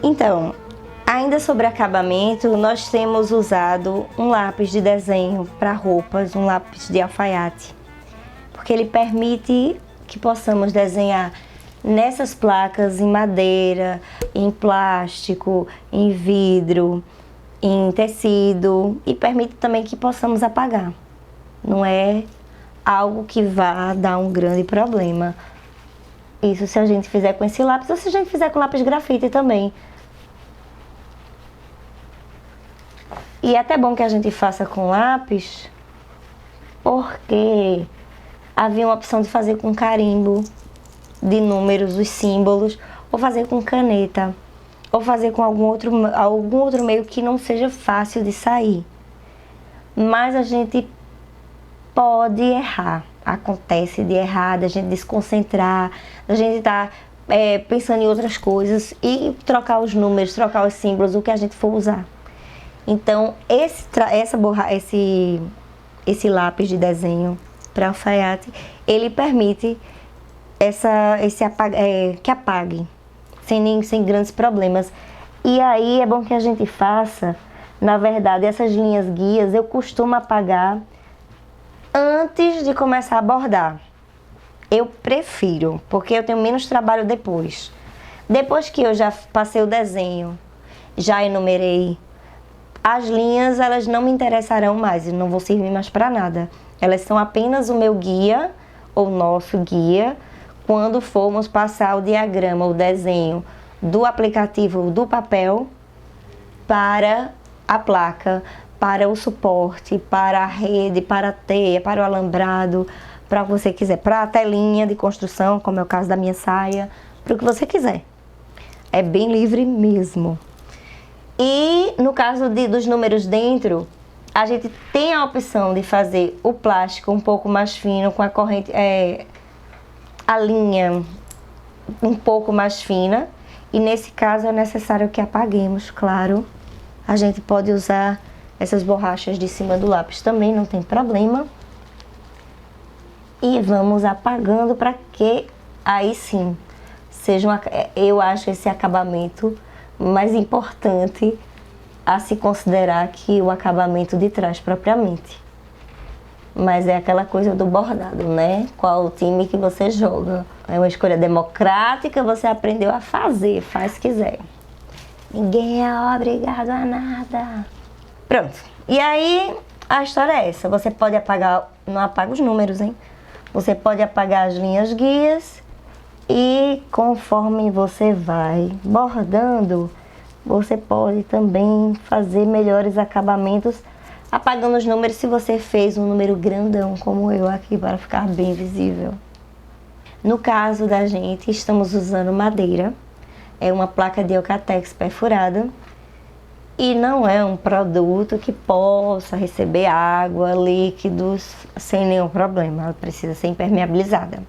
Então, ainda sobre acabamento, nós temos usado um lápis de desenho para roupas, um lápis de alfaiate, porque ele permite que possamos desenhar nessas placas em madeira, em plástico, em vidro, em tecido, e permite também que possamos apagar. Não é algo que vá dar um grande problema. Isso se a gente fizer com esse lápis ou se a gente fizer com lápis grafite também. E é até bom que a gente faça com lápis, porque havia uma opção de fazer com carimbo de números, os símbolos, ou fazer com caneta, ou fazer com algum outro meio que não seja fácil de sair. Mas a gente pode errar, acontece de errar, da gente desconcentrar, da gente estar pensando em outras coisas e trocar os números, trocar os símbolos, o que a gente for usar. Então, esse lápis de desenho para alfaiate, ele permite que apague, sem grandes problemas. E aí é bom que a gente faça, na verdade, essas linhas guias eu costumo apagar antes de começar a bordar. Eu prefiro, porque eu tenho menos trabalho depois. Depois que eu já passei o desenho, já enumerei, as linhas, elas não me interessarão mais e não vão servir mais para nada. Elas são apenas o meu guia, ou nosso guia, quando formos passar o diagrama, o desenho do aplicativo do papel para a placa, para o suporte, para a rede, para a teia, para o alambrado, para o que você quiser, para a telinha de construção, como é o caso da minha saia, para o que você quiser. É bem livre mesmo. E no caso dos números dentro, a gente tem a opção de fazer o plástico um pouco mais fino, com a corrente, a linha um pouco mais fina. E nesse caso é necessário que apaguemos, claro. A gente pode usar essas borrachas de cima do lápis também, não tem problema. E vamos apagando para que aí sim seja eu acho esse acabamento mais importante a se considerar que o acabamento de trás propriamente. Mas é aquela coisa do bordado, né? Qual o time que você joga. É uma escolha democrática, você aprendeu a fazer, faz se quiser. Ninguém é obrigado a nada. Pronto. E aí, a história é essa. Você pode apagar, não apaga os números, hein? Você pode apagar as linhas guias e conforme você vai bordando, você pode também fazer melhores acabamentos apagando os números se você fez um número grandão como eu aqui para ficar bem visível. No caso da gente, estamos usando madeira, é uma placa de Eucatex perfurada e não é um produto que possa receber água, líquidos sem nenhum problema, ela precisa ser impermeabilizada.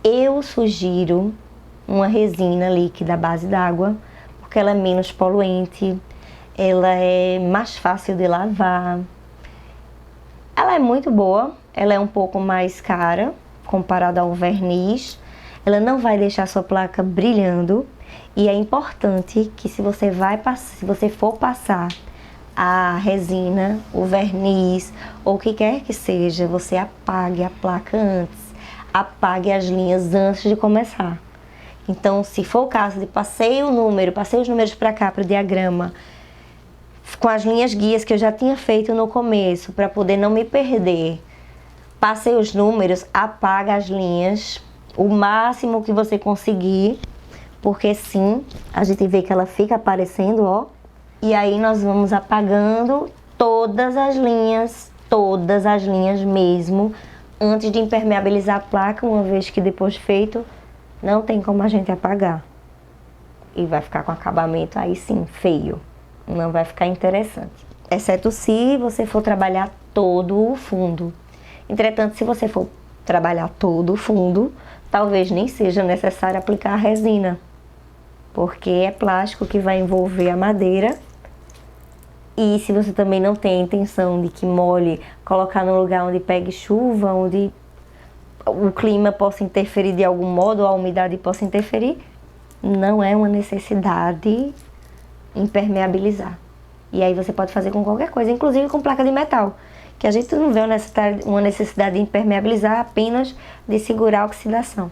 Eu sugiro uma resina líquida à base d'água, porque ela é menos poluente, ela é mais fácil de lavar. Ela é muito boa, ela é um pouco mais cara comparada ao verniz. Ela não vai deixar a sua placa brilhando e é importante que se você for passar a resina, o verniz ou o que quer que seja, você apague a placa antes, apague as linhas antes de começar. Então, se for o caso de passei os números para cá, para o diagrama, com as linhas guias que eu já tinha feito no começo, para poder não me perder, passei os números, apaga as linhas, o máximo que você conseguir, porque sim, a gente vê que ela fica aparecendo, ó. E aí nós vamos apagando todas as linhas mesmo, antes de impermeabilizar a placa, uma vez que depois feito, não tem como a gente apagar. E vai ficar com acabamento aí sim, feio. Não vai ficar interessante. Exceto se você for trabalhar todo o fundo. Entretanto, se você for trabalhar todo o fundo, talvez nem seja necessário aplicar a resina. Porque é plástico que vai envolver a madeira. E se você também não tem a intenção de que molhe, colocar num lugar onde pegue chuva, onde o clima possa interferir de algum modo, ou a umidade possa interferir, não é uma necessidade impermeabilizar. E aí você pode fazer com qualquer coisa, inclusive com placa de metal, que a gente não vê uma necessidade de impermeabilizar, apenas de segurar a oxidação.